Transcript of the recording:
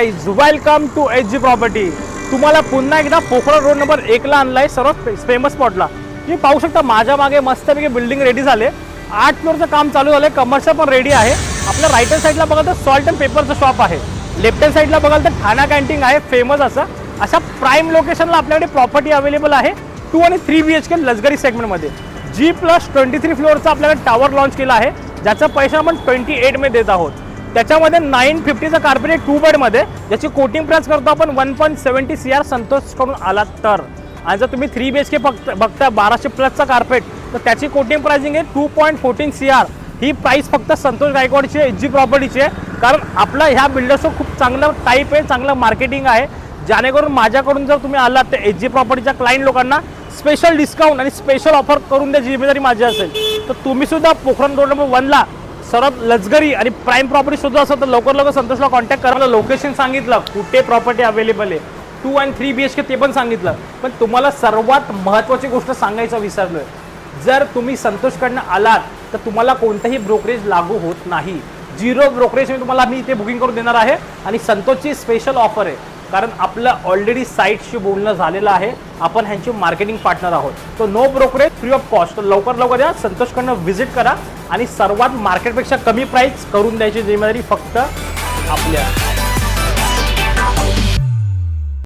Guys, welcome to H G property. तुम्हाला पुन्हा एकदा पोखरण रोड नंबर 1 ला आणलाय, सर्वात फेमस स्पॉटला। तुम्ही पाहू शकता माझ्या मागे मस्तपैकी बिल्डिंग रेडी झाले, 8 फ्लोअरचं काम चालू झालंय, कमर्शियल पण रेडी आहे। आपल्या राईट हँड साईडला बघाल तर सॉल्ट अँड पेपरचं शॉप आहे, लेफ्ट हँड साईडला बघाल तर ठाणा कॅन्टीन आहे फेमस असं। अशा प्राईम लोकेशनला आपल्याकडे प्रॉपर्टी अवेलेबल आहे 2 आणि 3 BHK लक्झरी सेगमेंटमध्ये। G+23 फ्लोअरचा आपल्याकडे टावर लॉन्च केला आहे, ज्याचा पैसा आपण 28 मध्ये देत आहोत। त्याच्यामध्ये 950चा कार्पेट 2 बेडमध्ये, ज्याची कोटिंग प्राइस करतो आपण 1.70 CR संतोष करून आलात तर। आणि जर तुम्ही 3 BHK बघता 1200+ कार्पेट, तर त्याची कोटिंग प्राइसिंग आहे 2.14 CR। ही प्राइस फक्त संतोष गायकवाडची आहे, एच जी प्रॉपर्टीची आहे। कारण आपला ह्या बिल्डर्सचं खूप चांगलं टाईप आहे, चांगलं मार्केटिंग आहे, जेणेकरून माझ्याकडून जर तुम्ही आलात तर एच जी प्रॉपर्टीच्या क्लायंट लोकांना स्पेशल डिस्काउंट आणि स्पेशल ऑफर करून द्यायची जिम्मेदारी माझी असेल। तर तुम्ही सुद्धा पोखरण रोड नंबर 1 ला सर्वात लक्झरी आणि प्राईम प्रॉपर्टी सुद्धा असेल तर लवकर संतोषला कॉन्टॅक्ट करा। लोकेशन सांगितलं, कुठे प्रॉपर्टी अवेलेबल आहे, 2 आणि 3 BHK ते पण सांगितलं। पण तुम्हाला सर्वात महत्त्वाची गोष्ट सांगायचं विसरलोय, जर तुम्ही संतोषकडनं आलात तर तुम्हाला कोणताही ब्रोकरेज लागू होत नाही। 0 ब्रोकरेज तुम्हाला मी इथे बुकिंग करून देणार आहे। आणि संतोषची स्पेशल ऑफर आहे, कारण आपलं ऑलरेडी साईटशी बोलणं झालेलं आहे, आपण ह्यांची मार्केटिंग पार्टनर आहोत। तो no brokerage, free of cost. तर लवकर या, संतोषकडनं व्हिजिट करा आणि सर्वात मार्केटपेक्षा कमी प्राइस करून द्यायची जिम्मेदारी फक्त आपल्या